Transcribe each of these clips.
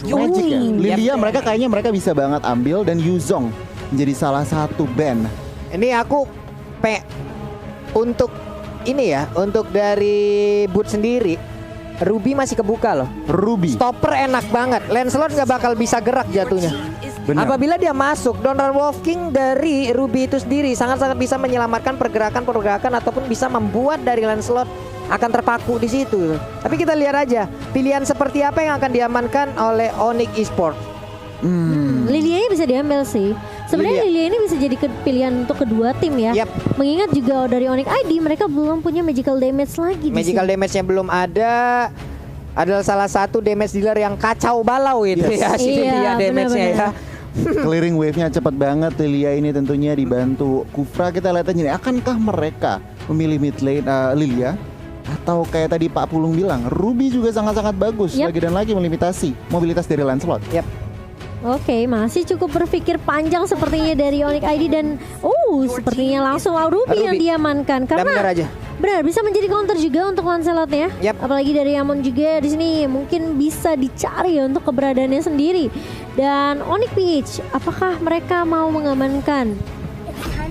Magic ya. Lilia mereka bisa banget ambil dan Yuzong menjadi salah satu band. Ini aku untuk ini ya, untuk dari Boot sendiri, Ruby masih kebuka loh. Ruby. Stopper enak banget. Lancelot nggak bakal bisa gerak jatuhnya. Benar. Apabila dia masuk, Donald Wolf King dari Ruby itu sendiri sangat-sangat bisa menyelamatkan pergerakan ataupun bisa membuat dari Lancelot akan terpaku di situ. Tapi kita lihat aja pilihan seperti apa yang akan diamankan oleh Onyx Esports. Lilia bisa diambil sih. Sebenarnya Lilia ini bisa jadi pilihan untuk kedua tim ya. Mengingat juga dari Onyx ID mereka belum punya magical damage lagi. Magical damage-nya belum ada. Adalah salah satu damage dealer yang kacau balau itu ya si Lilia damage-nya ya. Clearing wave-nya cepat banget. Lilia ini tentunya dibantu Kufra. Kita lihat aja nih, akankah mereka memilih mid lane Lilia? Atau kayak tadi Pak Pulung bilang, Ruby juga sangat-sangat bagus. Lagi dan lagi melimitasi mobilitas dari Lancelot. Oke, masih cukup berpikir panjang sepertinya dari Onyx ID dan sepertinya langsung Ruby yang diamankan karena benar bisa menjadi counter juga untuk Lancelotnya. Apalagi dari Amon juga di sini mungkin bisa dicari untuk keberadaannya sendiri. Dan Onyx PH, apakah mereka mau mengamankan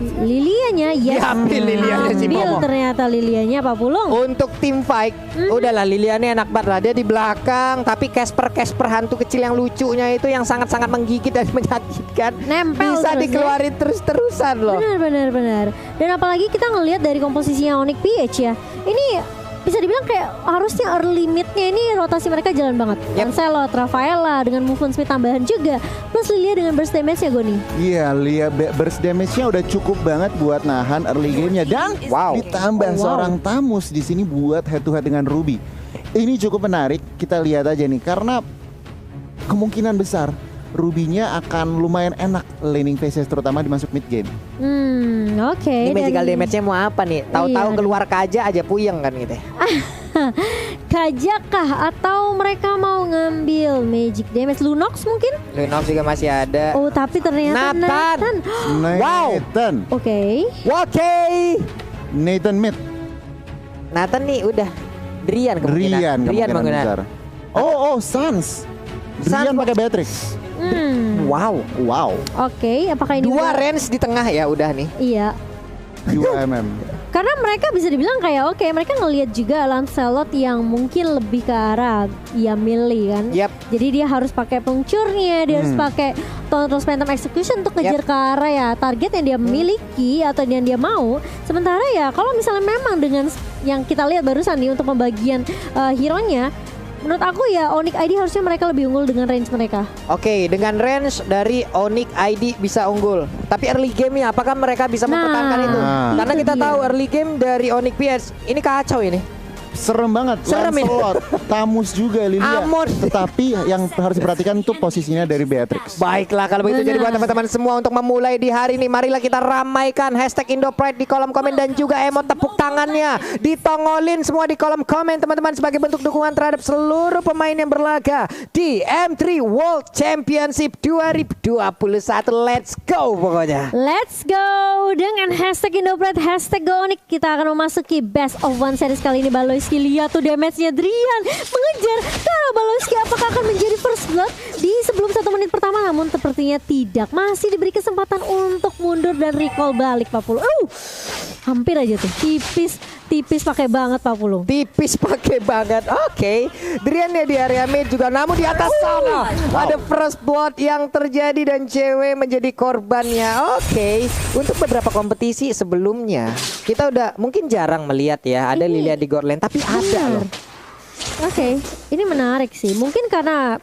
Lilianya? Lilianya si Momo. Ternyata Lilianya Pak Pulung. Untuk tim fight, udahlah Lilianya enak banget lah. Dia di belakang, tapi Casper hantu kecil yang lucunya itu yang sangat-sangat menggigit dan menyakitkan. Nempel bisa terus dikeluarin terus-terusan loh. Benar. Dan apalagi kita ngelihat dari komposisinya Onyx PH ya. Ini bisa dibilang kayak harusnya early mid-nya ini rotasi mereka jalan banget. Lancelot, Rafaela dengan movement speed tambahan juga. Plus Lilia dengan burst damage-nya Goni. Iya, Lilia burst damage-nya udah cukup banget buat nahan early game-nya. Dan ditambah seorang Tamus di sini buat head to head dengan Ruby. Ini cukup menarik, kita lihat aja nih. Karena kemungkinan besar Ruby-nya akan lumayan enak laning phases terutama di masuk mid game. Ini magical damage-nya mau apa nih? Tahu-tahu keluar kaja aja puyeng kan gitu. Kaja kah atau mereka mau ngambil magic damage? Lunox mungkin? Lunox juga masih ada. Tapi ternyata Nathan. Oke. Nathan mid. Nathan nih udah Drian kemungkinan. Drian besar. Sans. Drian pakai Beatrix. Oke, apakah ini 2 range di tengah ya udah nih. Iya. 2 mm. Karena mereka bisa dibilang kayak mereka ngelihat juga Lancelot yang mungkin lebih ke arah melee kan. Jadi dia harus pakai pengcurnya, dia harus pakai Thunderous Phantom Execution untuk ngejar ke arah ya target yang dia miliki atau yang dia mau. Sementara ya kalau misalnya memang dengan yang kita lihat barusan nih untuk pembagian hero-nya, menurut aku ya Onyx ID harusnya mereka lebih unggul dengan range mereka. Oke, dengan range dari Onyx ID bisa unggul. Tapi early game-nya apakah mereka bisa mempertahankan itu? Karena kita tahu early game dari Onyx PS ini kacau ini. Serem banget. Lancelot, Tamus juga Lilia. Tetapi yang harus diperhatikan tuh posisinya dari Beatrix. Baiklah kalau begitu jadi buat teman-teman semua untuk memulai di hari ini, marilah kita ramaikan hashtag IndoPride di kolom komen dan juga emot tepuk tangannya ditongolin semua di kolom komen teman-teman sebagai bentuk dukungan terhadap seluruh pemain yang berlaga di M3 World Championship 2021. Let's go pokoknya. Let's go dengan hashtag IndoPride, hashtag GoOnyx. Kita akan memasuki Best of One series kali ini. Baloyski lihat tuh damage-nya Drian mengejar Tara Baloyski, apakah akan menjadi first blood di sebelum 1 menit pertama, namun sepertinya tidak, masih diberi kesempatan untuk mundur dan recall balik Pak Pulung. Hampir aja tuh, tipis pakai banget Pak Pulung. Tipis pakai banget. Oke. Drian ya di area mid juga, namun di atas sana ada first blood yang terjadi dan cewek menjadi korbannya. Oke. Untuk beberapa kompetisi sebelumnya kita udah mungkin jarang melihat ya ada Lilia di god lane, tapi ada loh. Oke, ini menarik sih. Mungkin karena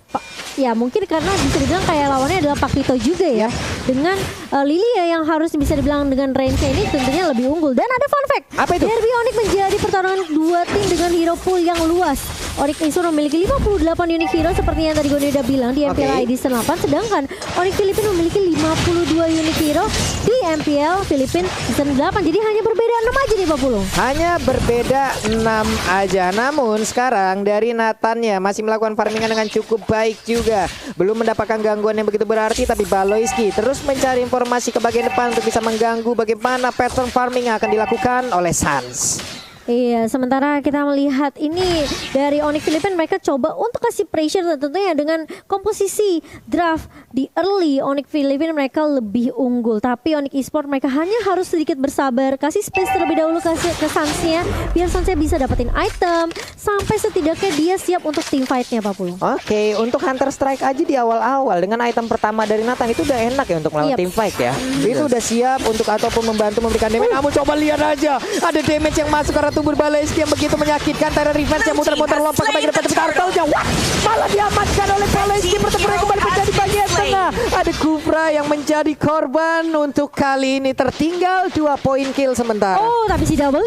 bisa dibilang kayak lawannya adalah Pakito juga ya. Dengan Lilia yang harus bisa dibilang dengan range ini tentunya lebih unggul. Dan ada fun fact. Apa itu? Derby Onyx menjadi pertarungan 2 tim dengan hero pool yang luas. Onyx Isur memiliki 58 unique hero seperti yang tadi gue udah bilang di MPL ID 8, sedangkan Onyx Filipina memiliki 52 unique hero di MPL Filipina season 8. Jadi hanya berbeda 6 aja nih Pak Pulung. Hanya berbeda 6 aja. Namun sekarang dari Nathannya masih melakukan farmingan dengan cukup baik juga. Belum mendapatkan gangguan yang begitu berarti, tapi Baloyski terus mencari informasi ke bagian depan untuk bisa mengganggu bagaimana pattern farming yang akan dilakukan oleh Sans. Iya, sementara kita melihat ini dari Onyx Philippines, mereka coba untuk kasih pressure tentunya dengan komposisi draft di early. Onyx Philippines mereka lebih unggul, tapi Onyx Esports mereka hanya harus sedikit bersabar, kasih space terlebih dahulu ke Sansnya biar Sansnya bisa dapetin item sampai setidaknya dia siap untuk team fight-nya Pak Pulung. Oke, untuk Hunter Strike aja di awal-awal dengan item pertama dari Nathan itu udah enak ya untuk melawan team fight ya. Itu udah siap untuk ataupun membantu memberikan damage. Namun coba lihat aja, ada damage yang masuk karena tubuh Balesky yang begitu menyakitkan. Tyrant Revenge yang muter-muter lompat ke bagian depan, tapi Turtle-nya malah diamankan oleh Balesky. Pertempuran kembali menjadi bagian tengah. Ada Kufra yang menjadi korban untuk kali ini, tertinggal 2 poin kill sementara. Oh, tapi si W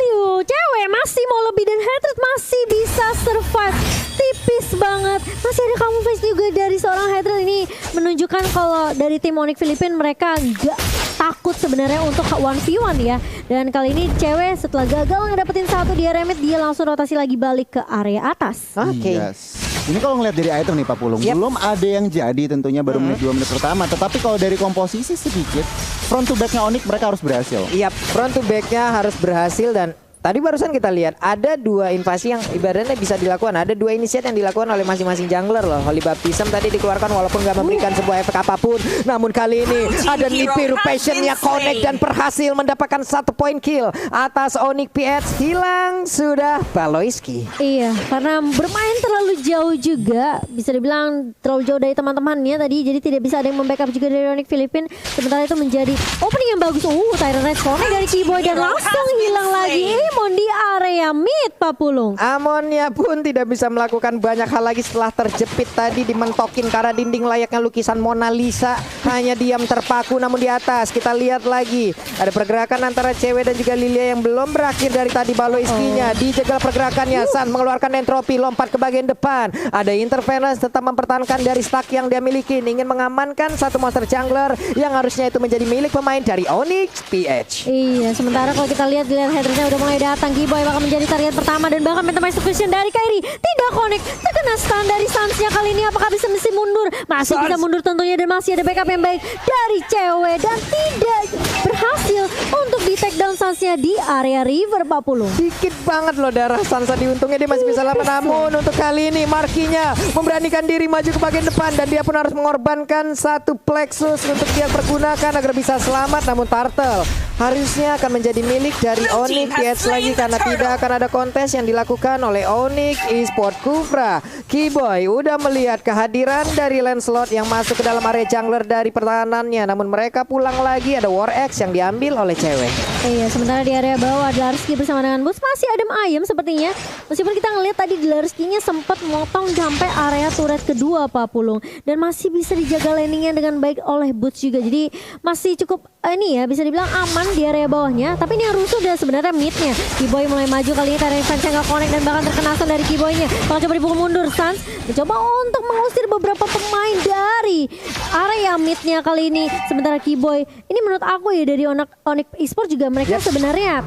cewek masih mau lebih dan Hatred masih bisa survive. Tipis banget. Masih ada kamu face juga dari seorang Hatred. Ini menunjukkan kalau dari tim Onyx Philippines mereka nggak takut sebenarnya untuk 1v1 ya. Dan kali ini cewek setelah gagal ngedapetin satu di area mid, dia langsung rotasi lagi balik ke area atas. Oke. Yes. Ini kalau ngeliat dari item nih Pak Pulung, belum ada yang jadi tentunya baru menit 2 menit pertama. Tetapi kalau dari komposisi sedikit, front to backnya Onyx mereka harus berhasil. Iya, front to backnya harus berhasil. Dan tadi barusan kita lihat ada 2 invasi yang ibaratnya bisa dilakukan. Ada 2 initiate yang dilakukan oleh masing-masing jungler loh. Holy Baptism tadi dikeluarkan walaupun gak memberikan sebuah efek apapun. Namun kali ini ada Nibiru Passion-nya connect dan berhasil mendapatkan 1 poin kill atas Onyx PH. Hilang sudah Balesky. Iya, karena bermain terlalu jauh juga, bisa dibilang terlalu jauh dari teman-temannya tadi, jadi tidak bisa ada yang membackup juga dari Onyx Philippines. Sementara itu menjadi opening yang bagus. Tyrant Rage connect dari Keyboy dan langsung hilang lagi. Amon di area mid Pak Pulung. Amonnya pun tidak bisa melakukan banyak hal lagi setelah terjepit tadi, dimentokin ke arah dinding layaknya lukisan Mona Lisa. Hanya diam terpaku. Namun di atas kita lihat lagi ada pergerakan antara cewek dan juga Lilia yang belum berakhir dari tadi. Balesky-nya dijegal pergerakannya. San mengeluarkan entropi, lompat ke bagian depan. Ada Interference tetap mempertahankan dari stack yang dia miliki, ingin mengamankan satu monster jungler yang harusnya itu menjadi milik pemain dari Onyx PH. Iya, sementara kalau kita lihat headernya udah mulai datang. Keyboy bakal menjadi target pertama dan bahkan Phantom Execution dari Kairi tidak connect, terkena stun dari Sansnya. Kali ini apakah bisa mundur? Masih bisa mundur tentunya, dan masih ada backup yang baik dari cewek dan tidak berhasil untuk di take down Sansnya di area river Pak Pulung. Dikit banget loh darah Sansa di, untungnya dia masih bisa lama. Namun untuk kali ini Markinya memberanikan diri maju ke bagian depan dan dia pun harus mengorbankan 1 plexus untuk dia pergunakan agar bisa selamat. Namun Turtle harusnya akan menjadi milik dari Onyx PH lagi karena tidak akan ada kontes yang dilakukan oleh Onyx Esports. Kufra, Keyboy udah melihat kehadiran dari Lancelot yang masuk ke dalam area jungler dari pertahanannya, namun mereka pulang lagi. Ada War Axe yang diambil oleh cewek. Iya, sementara di area bawah Dlarsky bersama dengan Boots masih adem ayem sepertinya. Meskipun kita ngelihat tadi Dlarsky-nya sempat motong sampai area turret kedua Pak Pulung, dan masih bisa dijaga landingnya dengan baik oleh Boots juga. Jadi masih cukup ini ya, bisa dibilang aman di area bawahnya. Tapi ini yang rusuh udah sebenarnya midnya. Keyboy mulai maju kali ini, Tyrant Revenge nggak connect dan bahkan terkena stun dari Keyboy-nya. Kalau coba dipukul mundur, Sans mencoba untuk mengusir beberapa pemain dari area midnya kali ini. Sementara Keyboy ini menurut aku ya dari Onyx Esports juga mereka sebenarnya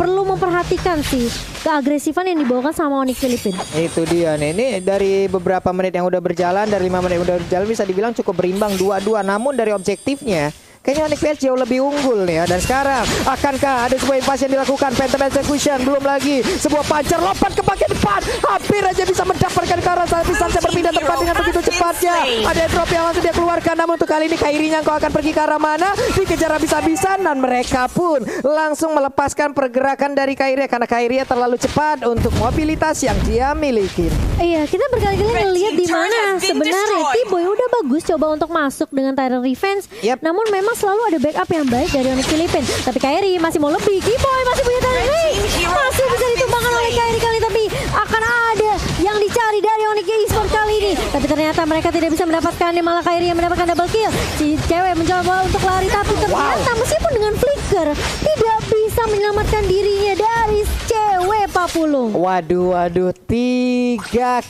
perlu memperhatikan sih keagresifan yang dibawakan sama Onyx Philippines. Itu dia nih, ini dari beberapa menit yang udah berjalan, dari 5 menit yang udah berjalan bisa dibilang cukup berimbang 2-2. Namun dari objektifnya kayaknya Onyx PH jauh lebih unggul nih ya. Dan sekarang akankah ada sebuah invasi yang dilakukan? Phantom Execution, belum lagi sebuah pancar lompat ke bagian depan, hampir aja bisa mendapatkan ke arah tapi Sansa berpindah tempat dengan begitu cepatnya. Ada drop yang langsung dia keluarkan, namun untuk kali ini Kairinya kau akan pergi ke arah mana? Dikejar habis-habisan dan mereka pun langsung melepaskan pergerakan dari Kairi karena Kairi terlalu cepat untuk mobilitas yang dia miliki. Iya, kita berkali-kali ngelihat di mana sebenarnya Keyboy udah bagus coba untuk masuk dengan Tyrant Revenge. Namun memang selalu ada backup yang baik dari Onyx Philippines. Tapi Kairi masih mau lebih. Keyboy masih punya Tyrant Revenge, masih bisa ditumbangkan oleh Kairi kali, tapi akan ada yang dicari dari Onyx Esports kali ini. Tapi ternyata mereka tidak bisa mendapatkannya, malah Kairi yang mendapatkan double kill. Si cewek mencoba untuk lari tapi ternyata meskipun dengan flicker tidak bisa menyelamatkan dirinya dari cewek Pak Pulung. Waduh, 3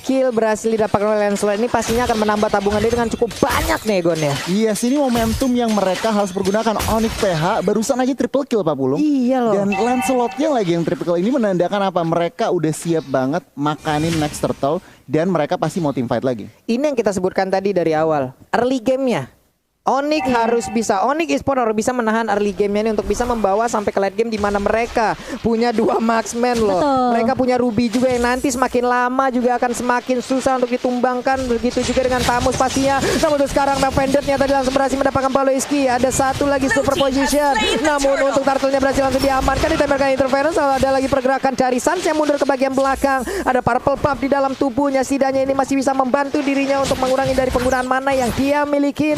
kill berhasil didapatkan oleh Lancelot. Ini pastinya akan menambah tabungan dia dengan cukup banyak nih Gonnya. Iya, sini momentum yang mereka harus pergunakan. Onyx PH barusan aja triple kill Pak Pulung. Iya loh. Dan Lancelotnya lagi yang triple kill. Ini menandakan apa? Mereka udah siap banget makanin next turtle dan mereka pasti mau team fight lagi. Ini yang kita sebutkan tadi dari awal. Early game-nya Onyx harus bisa, Onyx Esports harus bisa menahan early game-nya ini untuk bisa membawa sampai ke late game di mana mereka punya 2 marksman loh. Betul. Mereka punya Ruby juga yang nanti semakin lama juga akan semakin susah untuk ditumbangkan. Begitu juga dengan Tamus pastinya. Namun untuk sekarang Vendetnya tadi langsung berhasil mendapatkan Paloiski. Ada satu lagi super position. Namun untuk turtle-nya berhasil langsung diamankan, ditembakkan interference. Lalu ada lagi pergerakan dari Sans yang mundur ke bagian belakang. Ada purple puff di dalam tubuhnya. Setidaknya ini masih bisa membantu dirinya untuk mengurangi dari penggunaan mana yang dia miliki.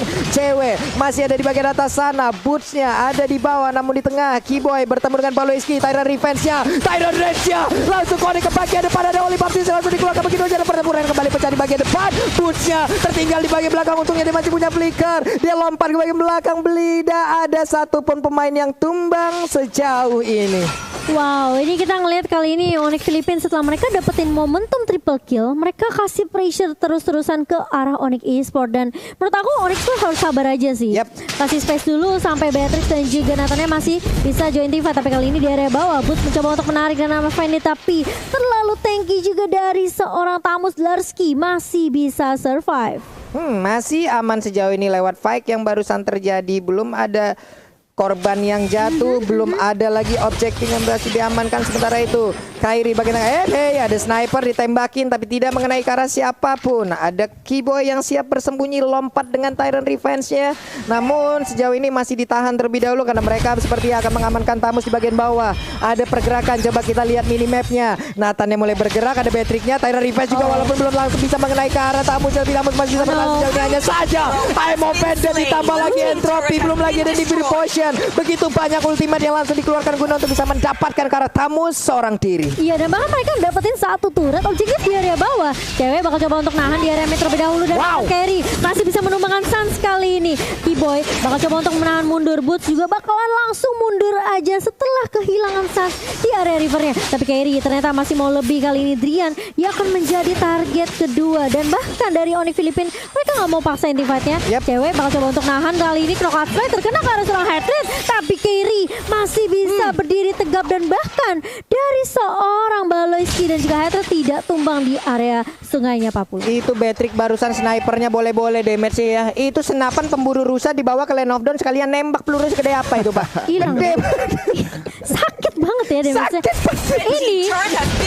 Masih ada di bagian atas sana. Boots-nya ada di bawah, namun di tengah Keyboy bertemu dengan Paloiski. Tyrant Revenge-nya, Tyrant Rage-nya langsung connect ke bagian depan. Ada Oli Baptiste langsung dikeluarkan begitu aja. Ada pertempuran kembali pecah di bagian depan. Boots-nya tertinggal di bagian belakang. Untungnya dia masih punya flicker. Dia lompat ke bagian belakang. Tidak ada satupun pemain yang tumbang sejauh ini. Wow, ini kita ngelihat kali ini Onyx Philippines setelah mereka dapetin momentum triple kill, mereka kasih pressure terus-terusan ke arah Onyx Esports. Dan menurut aku Onyx tuh harus sabar aja sih. Kasih space dulu sampai Beatrix dan juga Nathannya masih bisa join team fight. Tapi kali ini di area bawah Boots mencoba untuk menarik dan nama Fendi, tapi terlalu tanky juga dari seorang Tamus Larski, masih bisa survive. Masih aman sejauh ini lewat fight yang barusan terjadi. Belum ada korban yang jatuh, belum ada lagi objektif yang berhasil diamankan. Sementara itu Kairi bagian tengah, ada sniper ditembakin tapi tidak mengenai ke arah siapapun. Ada Keyboy yang siap bersembunyi lompat dengan Tyrant Revenge-nya. Namun sejauh ini masih ditahan terlebih dahulu karena mereka seperti akan mengamankan Tamus di bagian bawah. Ada pergerakan, coba kita lihat minimapnya. Nathan yang mulai bergerak, ada Beatrix-nya, Tyrant Revenge juga walaupun belum langsung bisa mengenai ke arah Tamus. Tapi Tamus masih bisa bertahan sejauh ini hanya saja Emo Vendor ditambah lagi Entropy, belum lagi ada Divine Potion. Begitu banyak ultimate yang langsung dikeluarkan guna untuk bisa mendapatkan ke arah Tamus seorang diri. Iya, dan bahkan mereka dapetin satu turret objektif di area bawah. Cewek bakal coba untuk nahan di area mid terlebih dahulu dan Carry masih bisa menumbangkan Sans kali ini. Keyboy bakal coba untuk menahan mundur. Boots juga bakalan langsung mundur aja setelah kehilangan Sans di area rivernya. Tapi Carry ternyata masih mau lebih kali ini. Drian yang akan menjadi target kedua, dan bahkan dari Onyx Philippines mereka nggak mau paksain team fight-nya. Cewek bakal coba untuk nahan kali ini. Knockout Fly terkena ke arah seorang Hatred, tapi Carry masih bisa berdiri tegap dan bahkan dari seorang Baloiski dan juga Hatred tidak tumbang di area sungainya Papul. Itu Beatrix barusan snipernya boleh-boleh damage ya. Itu senapan pemburu rusa dibawa ke lane of dawn sekalian nembak peluru segede apa itu, Pak? Hilang. Sakit banget ya damage-nya. Ini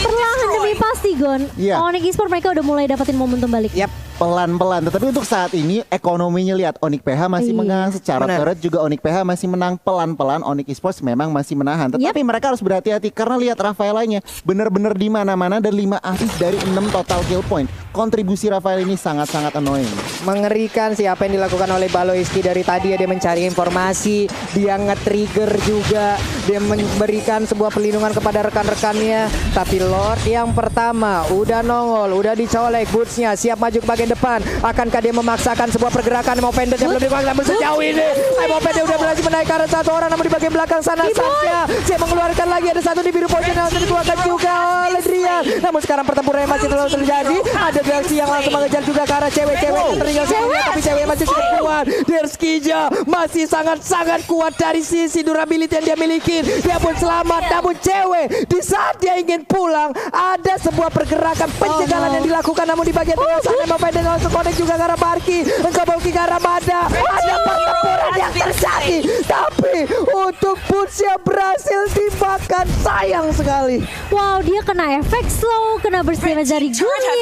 perlahan demi pasti Gon. Onyx Esports mereka udah mulai dapetin momentum balik. Pelan-pelan, tetapi untuk saat ini ekonominya lihat Onyx PH masih menang secara turret, juga Onyx PH masih menang pelan-pelan. Onyx Esports memang masih menahan, tetapi mereka harus berhati-hati karena lihat Rafaelanya benar-benar di mana-mana dan 5 assist dari 6 total kill point. Kontribusi Rafael ini sangat-sangat annoying. Mengerikan sih apa yang dilakukan oleh Baloiski dari tadi ya, dia mencari informasi, dia nge-trigger juga, dia memberikan sebuah perlindungan kepada rekan-rekannya. Tapi Lord yang pertama udah nongol, udah dicolek, Boots-nya siap maju ke bagian depan. Akankah dia memaksakan sebuah pergerakan? Emo Vendor yang belum dipanggil, namun sejauh ini Emo Vendor udah berhasil menaik ke arah satu orang, namun di bagian belakang sana Sansnya saya mengeluarkan lagi, ada satu di biru potion yang langsung dikeluarkan juga oleh Drian. Namun sekarang pertempuran masih terus terjadi. Ada Derski yang langsung mengejar juga ke arah cewek-cewek yang tertinggal sebelumnya, tapi cewek masih cukup kuat. Derskija masih sangat-sangat kuat dari sisi durability yang dia miliki. Dia pun selamat, namun cewek di saat dia ingin pulang ada sebuah pergerakan pencegahan yang dilakukan, namun di bagian tengah sana Emo Vendor langsung connect juga ke arah Parki, mencoba ke arah Mada. Ada pertempuran yang terjadi, tapi untuk Boots yang berhasil dimakan, sayang sekali. Wow, dia kena efek slow, kena bersih dari gunnya.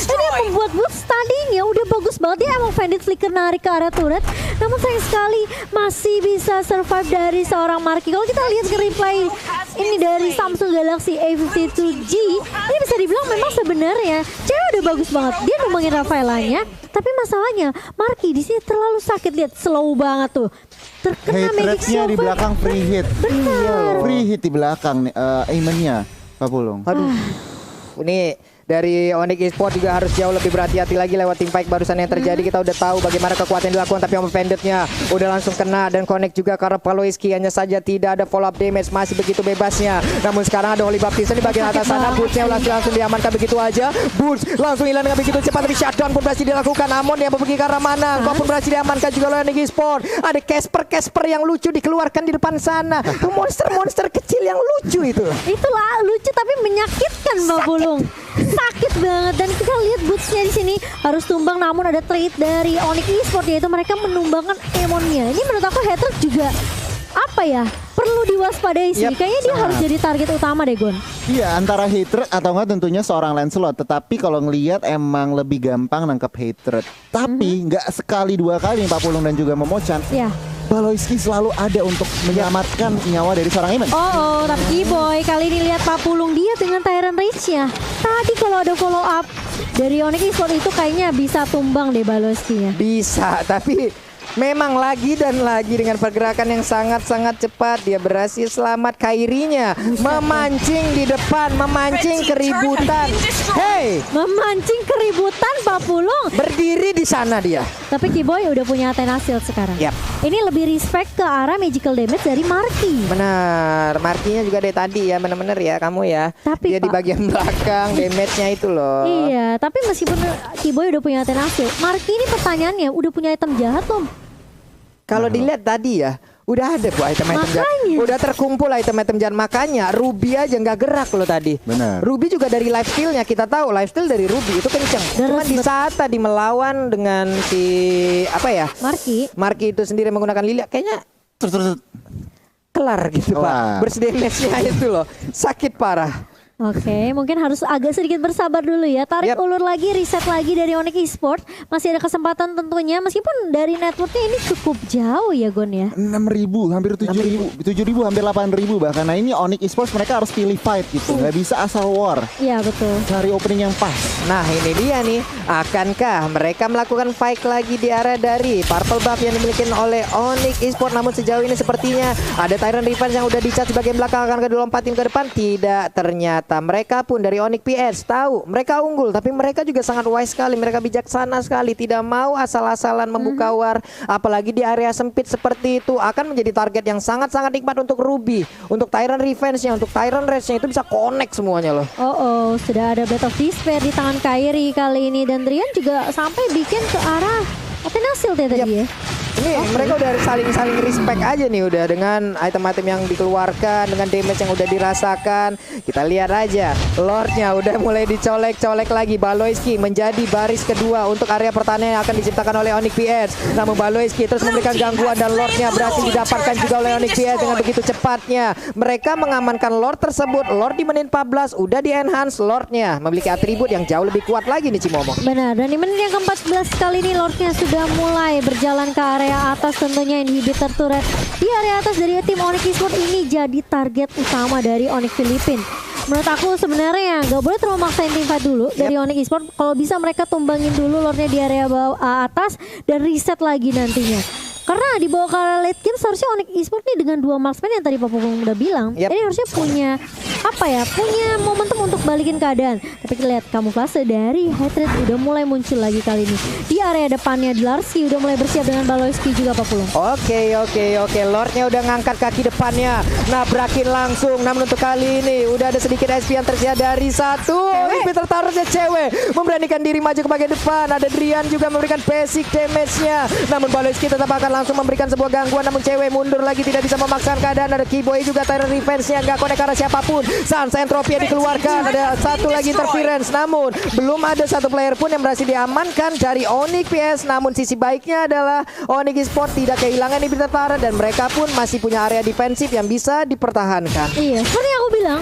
Ini yang membuat Boots tadinya udah bagus banget, dia emang Bandit flicker narik ke arah turret, namun sayang sekali masih bisa survive dari seorang Marky. Kalau kita lihat ke replay ini dari Samsung Galaxy A52G, ini bisa dibilang memang sebenarnya cewek udah bagus banget, dia numbangin Rafaelanya. Tapi masalahnya Marky di sini terlalu sakit, lihat slow banget tuh. Terkena magic shield di belakang free hit. Benar. Free hit di belakang aimannya Pak Pulung. Aduh. Ini dari Onyx Esports juga harus jauh lebih berhati-hati lagi lewat team fight barusan yang terjadi. Kita udah tahu bagaimana kekuatan yang dilakukan, tapi Emo Vendor-nya udah langsung kena dan connect juga karena Paloiski, hanya saja tidak ada follow up damage, masih begitu bebasnya. Namun sekarang ada Oli Baptiste di bagian atas sana, Boots-nya langsung diamankan begitu aja. Boots langsung hilang dengan begitu cepat, tapi shutdown pun berhasil dilakukan. Amon yang pergi ke arah mana? Kau pun berhasil diamankan juga oleh Onyx Esports. Ada Casper yang lucu dikeluarkan di depan sana. Monster-monster kecil yang lucu itu. Itulah lucu tapi menyakitkan Mbak Bulung. sakit banget. Dan kita lihat bootsnya di sini harus tumbang, namun ada trade dari Onyx Esports, yaitu mereka menumbangkan Emonnya. Ini menurut aku Hatred juga apa ya, perlu diwaspadai sih. Kayaknya dia harus jadi target utama deh, Gon. Iya, antara Hatred atau enggak tentunya seorang Lancelot. Tetapi kalau ngelihat emang lebih gampang nangkep Hatred. Tapi nggak sekali dua kali Pak Pulung dan juga Momochan. Iya. Baloyski selalu ada untuk menyelamatkan nyawa dari seorang Iman. Oh, tapi Boy kali ini lihat Pak Pulung dia dengan Tyrant Rage-nya. Tadi kalau ada follow up dari Onyx Esports itu kayaknya bisa tumbang deh Baloyski-nya. Bisa, tapi memang lagi dan lagi dengan pergerakan yang sangat-sangat cepat dia berhasil selamat. Kairinya memancing di depan, memancing keributan. Hey, memancing keributan Pak Pulung. Berdiri di sana dia. Tapi Kiboy udah punya Athena Shield sekarang. Ini lebih respect ke arah magical damage dari Marky. Benar, Marky-nya juga dari tadi ya, bener-bener ya kamu ya. Tapi dia di bagian belakang damage-nya itu loh. Iya, tapi meskipun Kiboy udah punya Athena Shield, Marky ini pertanyaannya udah punya item jahat belum? Kalau dilihat tadi ya, udah ada Bu item-item jahat. Udah terkumpul item-item jahat. Makanya Ruby aja nggak gerak loh tadi. Benar. Ruby juga dari lifesteal-nya kita tahu lifesteal dari Ruby itu kenceng. Cuma di saat tadi melawan dengan si apa ya? Marky itu sendiri menggunakan Lilia kayaknya kelar gitu Pak. Bersedemesnya itu loh. Sakit parah. Oke, mungkin harus agak sedikit bersabar dulu ya. Tarik ulur lagi, reset lagi dari Onyx Esports. Masih ada kesempatan tentunya, meskipun dari networknya ini cukup jauh ya Gon ya. 6.000, hampir 7.000, 7.000 hampir 8.000 bahkan. Nah ini Onyx Esports mereka harus pilih fight gitu, nggak bisa asal war. Iya betul. Cari opening yang pas. Nah ini dia nih, akankah mereka melakukan fight lagi di area dari purple buff yang dimiliki oleh Onyx Esports? Namun sejauh ini sepertinya ada Tyrant Revenge yang udah dicas bagian belakang, akan dilompatin ke depan. Tidak, ternyata mereka pun dari Onyx PS tahu mereka unggul, tapi mereka juga sangat wise sekali, mereka bijaksana sekali, tidak mau asal-asalan membuka war, apalagi di area sempit seperti itu. Akan menjadi target yang sangat-sangat nikmat untuk Ruby, untuk Tyrant Revenge-nya, untuk Tyrant Rage-nya, itu bisa connect semuanya loh. Sudah ada Blade of Despair di tangan Kairi kali ini, dan Drian juga sampai bikin ke arah Athena Shield ya tadi ya. Ini mereka udah saling respect aja nih udah dengan item-item yang dikeluarkan, dengan damage yang udah dirasakan. Kita lihat aja Lordnya udah mulai dicolek-colek lagi. Baloyski menjadi baris kedua untuk area pertahanan yang akan diciptakan oleh Onyx PS. Namun Baloyski terus memberikan gangguan dan Lordnya berhasil didapatkan juga oleh Onyx PS dengan begitu cepatnya. Mereka mengamankan Lord tersebut. Lord di menit 14 udah di enhance. Lordnya memiliki atribut yang jauh lebih kuat lagi nih Cimomo. Benar, dan di menit yang ke-14 kali ini Lordnya sudah mulai berjalan ke area atas, tentunya inhibitor turret di area atas dari tim Onyx Esports ini jadi target utama dari Onyx Filipina. Menurut aku sebenarnya nggak boleh terlalu maksain tim fight dulu dari Onyx Esports. Kalau bisa mereka tumbangin dulu Lordnya di area bawah atas dan reset lagi nantinya. Karena di bawah ke late game seharusnya Onyx Esports nih dengan dua marksman yang tadi Pak Pupung udah bilang, ini harusnya punya apa ya, punya momentum untuk balikin keadaan. Tapi kita lihat kamuflase dari Hatred udah mulai muncul lagi kali ini di area depannya. Larski udah mulai bersiap dengan Baloyski juga Pak Pulung. Oke. Lordnya udah ngangkat kaki depannya, nabrakin langsung. Namun untuk kali ini udah ada sedikit SP yang tersedia dari satu. Lebih tertaruhnya cewek memberanikan diri maju ke bagian depan. Ada Drian juga memberikan basic damage-nya. Namun Baloyski tetap akan langsung memberikan sebuah gangguan, namun cewek mundur lagi, tidak bisa memaksakan keadaan. Ada Kiboy juga Tyrant Revenge-nya nggak connect karena siapapun. Sans Entropy yang dikeluarkan, ada satu lagi interference, namun belum ada satu player pun yang berhasil diamankan dari Onyx PS. Namun sisi baiknya adalah Onyx Esports tidak kehilangan inhibitor parah dan mereka pun masih punya area defensif yang bisa dipertahankan. Iya, seperti yang aku bilang,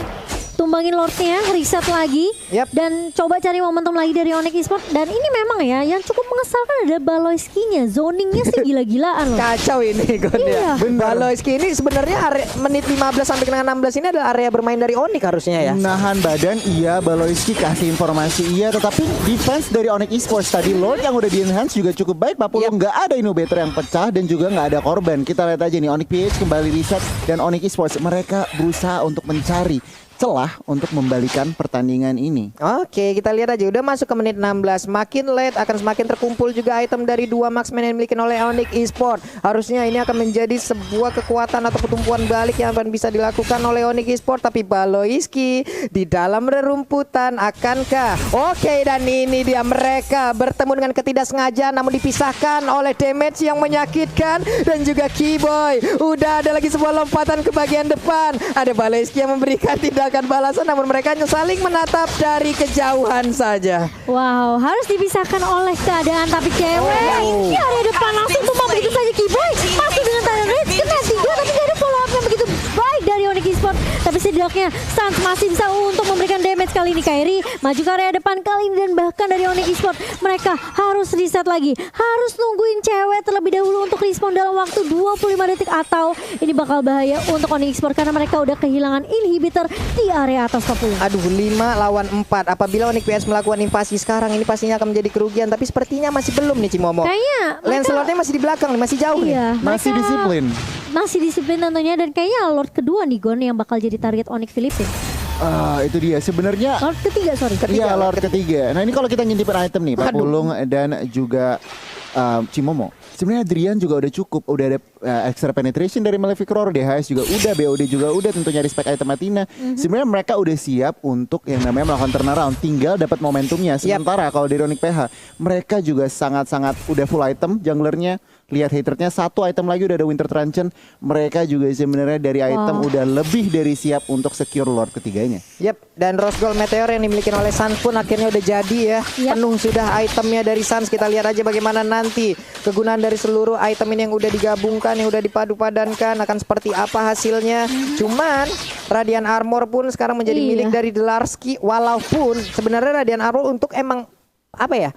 tumbangin Lordnya, reset lagi, dan coba cari momentum lagi dari Onyx Esports. Dan ini memang ya, yang cukup mengesalkan ada Baloyski-nya, zoningnya sih gila-gilaan loh. Kacau ini Gondia. Baloyski ini sebenarnya menit 15 sampai dengan 16 ini adalah area bermain dari Onyx harusnya ya. Nahan badan iya, Baloyski kasih informasi iya, tetapi defense dari Onyx Esports tadi Lord yang udah di enhance juga cukup baik Pak Pulung. Nggak ada innovator yang pecah dan juga nggak ada korban. Kita lihat aja nih Onyx PH kembali reset dan Onyx Esports mereka berusaha untuk mencari celah untuk membalikan pertandingan ini. Oke, kita lihat aja udah masuk ke menit 16. Makin late akan semakin terkumpul juga item dari dua marksman yang dimiliki oleh Onyx Esports. Harusnya ini akan menjadi sebuah kekuatan atau pertumbuhan balik yang akan bisa dilakukan oleh Onyx Esports. Tapi Baloyski di dalam rerumputan akankah? Oke, dan ini dia mereka bertemu dengan ketidaksengajaan namun dipisahkan oleh damage yang menyakitkan dan juga Kiboy. Udah ada lagi sebuah lompatan ke bagian depan. Ada Baloyski yang memberikan tindakan memberikan balasan, namun mereka hanya saling menatap dari kejauhan saja. Wow, harus dipisahkan oleh keadaan tapi cewek. Di area depan langsung tumbang begitu saja Kiboy. Masuk dengan Tyrant Rage kena 3 tapi tidak ada follow up yang begitu baik dari Onyx Esports. Tapi setidaknya Sans masih bisa untuk memberikan damage kali ini. Kairi maju ke area depan kali ini dan bahkan dari Onyx Esports mereka harus reset lagi. Harus nungguin cewek terlebih dahulu untuk respawn dalam waktu 25 detik atau ini bakal bahaya untuk Onyx Esports karena mereka udah kehilangan inhibitor di area atas top 10. Aduh, 5 lawan 4. Apabila Onyx PS melakukan invasi sekarang ini pastinya akan menjadi kerugian, tapi sepertinya masih belum nih Cimomo. Kayaknya Lancelotnya masih di belakang nih, masih jauh nih. Masih disiplin. Masih disiplin tentunya dan kayaknya Lord kedua nih Gon yang bakal jadi target Onyx Philippines. Itu dia sebenarnya. Lord ketiga, sorry. Iya, Lord ketiga. Nah, ini kalau kita ngintipin item nih, Pak Pulung dan juga Cimomo. Sebenarnya Adrian juga udah cukup, udah ada extra penetration dari Malefic Roar, DHS juga udah, BOD juga udah, tentunya respect item Athena. Sebenarnya mereka udah siap untuk yang namanya melakukan turnaround, tinggal dapat momentumnya. Sementara kalau dari Onyx PH, mereka juga sangat-sangat udah full item junglernya. Lihat haternya, satu item lagi udah ada Winter Truncheon. Mereka juga sebenarnya dari item udah lebih dari siap untuk secure Lord ketiganya. Dan Rose Gold Meteor yang dimiliki oleh Sans pun akhirnya udah jadi ya. Penuh sudah itemnya dari Sans. Kita lihat aja bagaimana nanti kegunaan dari seluruh item ini yang udah digabungkan, yang udah dipadu-padankan akan seperti apa hasilnya. Cuman Radiant Armor pun sekarang menjadi milik dari Delarski. Walaupun sebenarnya Radiant Armor untuk emang apa ya,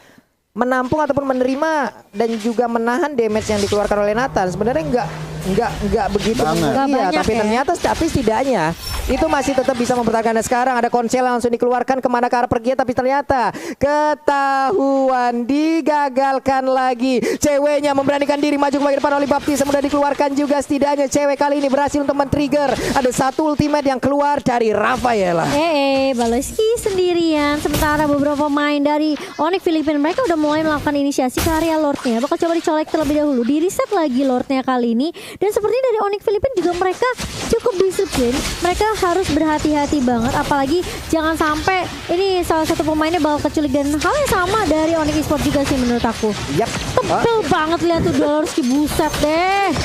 menampung ataupun menerima dan juga menahan damage yang dikeluarkan oleh Nathan. Sebenarnya enggak begitu iya, tapi tapi setidaknya itu masih tetap bisa mempertahankan. Dan sekarang ada Konsel langsung dikeluarkan kemana ke arah pergi, tapi ternyata ketahuan, digagalkan lagi. Ceweknya memberanikan diri maju ke depan oleh Baptiste, mudah dikeluarkan juga. Setidaknya cewek kali ini berhasil untuk men-trigger. Ada satu ultimate yang keluar dari Rafaela. Baloski sendirian, sementara beberapa pemain dari Onyx Philippines mereka udah mulai melakukan inisiasi ke area Lordnya. Bakal coba dicolek terlebih dahulu, di reset lagi Lordnya kali ini. Dan seperti dari Onyx Philippines juga mereka cukup disiplin. Mereka harus berhati-hati banget, apalagi jangan sampai ini salah satu pemainnya bakal keculik. Dan hal yang sama dari Onyx Esports juga sih menurut aku. Tebel banget lihat tuh Delarski, buset deh.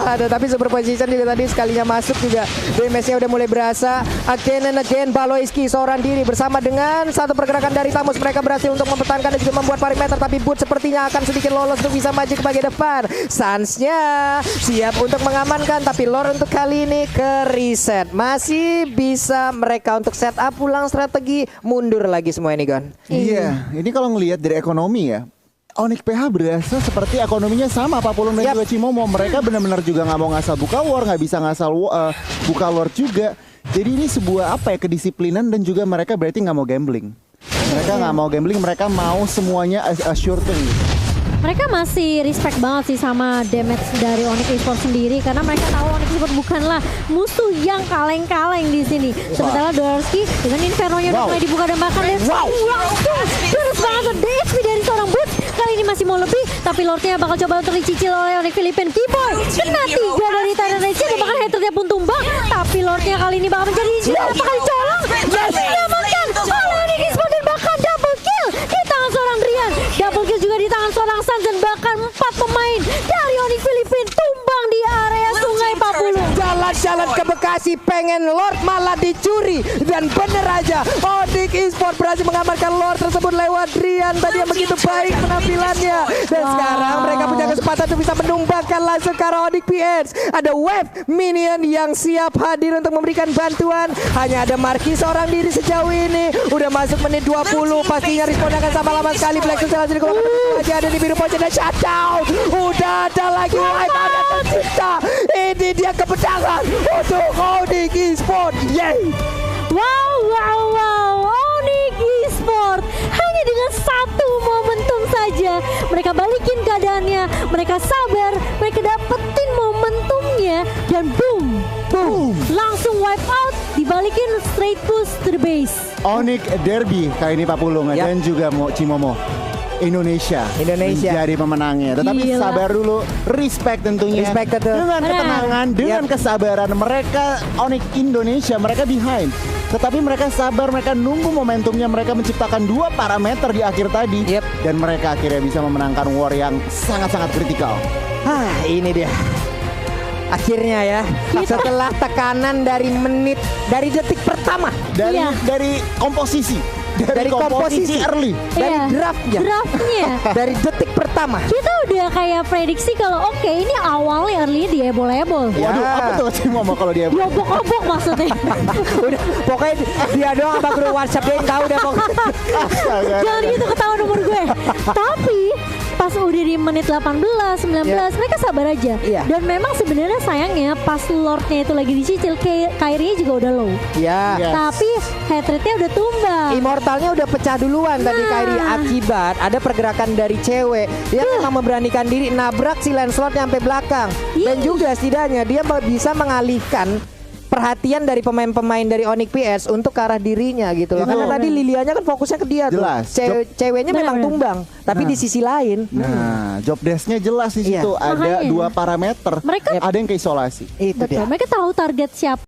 Ada tapi superposition juga tadi sekalinya masuk juga. Damage-nya udah mulai berasa. Again and again Baloiski seorang diri bersama dengan satu pergerakan dari Tamus. Mereka berhasil untuk mempertahankan dan juga membuat perimeter, tapi Boot sepertinya akan sedikit lolos untuk bisa maju ke bagian depan. Sans-nya siap untuk mengamankan, tapi Lord untuk kali ini ke reset. Masih bisa mereka untuk setup ulang strategi, mundur lagi semua ini Gon. Iya, ini kalau ngelihat dari ekonomi ya, Onyx PH berasa seperti ekonominya sama Pak Pulung dan juga Cimomo. Mereka benar-benar juga nggak mau ngasal buka war, nggak bisa ngasal buka Lord juga. Jadi ini sebuah apa ya, kedisiplinan dan juga mereka berarti nggak mau gambling. Mereka nggak mau gambling, mereka mau semuanya assured gitu. Mereka masih respect banget sih sama damage dari Onyx Esports sendiri karena mereka tahu Onyx Esports bukanlah musuh yang kaleng-kaleng di sini. Sementara Delarski dengan Inferno-nya udah mulai dibuka dan bahkan langsung terus banget DHP dari seorang Boot. Kali ini masih mau lebih, tapi Lordnya bakal coba untuk dicicil oleh Onyx Philippines. Kiboy kena 3 dari Tyrant Rage dan bahkan haternya pun tumbang. Tapi Lordnya kali ini bakal menjadi berapa kali colong dan diselamatkan oleh Onyx Esports dan bahkan double kill di tangan seorang Drian. Double kill juga di tangan seorang Sans dan bahkan 4 pemain dari Onyx Philippines tumbang di area Sungai Papulu. Jalan-jalan ke Bekasi pengen Lord malah dicuri, dan bener aja Onyx Esports berhasil mengamankan Lord tersebut lewat Drian tadi yang begitu baik penampilannya. Dan sekarang mereka punya kesempatan untuk bisa menumbangkan langsung ke arah Onyx PS. Ada wave minion yang siap hadir untuk memberikan bantuan. Hanya ada Marquis seorang diri sejauh ini. Udah masuk menit 20, pastinya responnya akan sama lama sekali. Black Success langsung dikeluarkan lagi, ada di biru pojok dan shutdown. Udah ada lagi wipe, ada tercipta. Ini dia kemenangan untuk Onyx Esports. Wow, Onyx Esports hanya dengan satu momentum saja mereka balikin keadaannya, mereka sabar, mereka dapetin momentumnya dan boom, langsung wipe out, dibalikin straight push to the base. Onyx Derby kali ini Pak Pulung dan juga Cimomo. Indonesia menjadi pemenangnya. Tetapi sabar dulu, respect tentunya. Dengan ketenangan, dengan kesabaran mereka Onyx Indonesia, mereka behind. Tetapi mereka sabar, mereka nunggu momentumnya, mereka menciptakan 2 parameter di akhir tadi. Dan mereka akhirnya bisa memenangkan war yang sangat-sangat kritikal. Ini dia. Akhirnya ya, setelah tekanan dari detik pertama, dari komposisi. Dari komposisi early. Dari draftnya dari detik pertama kita udah kayak prediksi kalau oke, ini awalnya early dia ebol-ebol. Waduh, apa tuh sih ngomong kalau dia diobok-obok maksudnya. Udah, pokoknya dia doang sama grup WhatsApp dia yang tahu deh pokoknya. Jangan gitu ketahuan umur gue. Tapi pas udah di menit 18, 19 mereka sabar aja. Dan memang sebenarnya sayangnya pas Lordnya itu lagi dicicil, Kyrie juga udah low. Tapi head rate-nya udah tumbang. Immortalnya udah pecah duluan tadi Kyrie akibat ada pergerakan dari cewek. Dia memang memberanikan diri nabrak si Lancelot sampai belakang. Dan juga setidaknya dia bisa mengalihkan perhatian dari pemain-pemain dari Onyx PS untuk ke arah dirinya gitu loh. Karena tadi Lilianya kan fokusnya ke dia tuh. Ceweknya memang tumbang, tapi di sisi lain. Nah, job desk-nya jelas di situ. Ada 2 parameter. Ada yang ke isolasi. Betul. Mereka tahu target siapa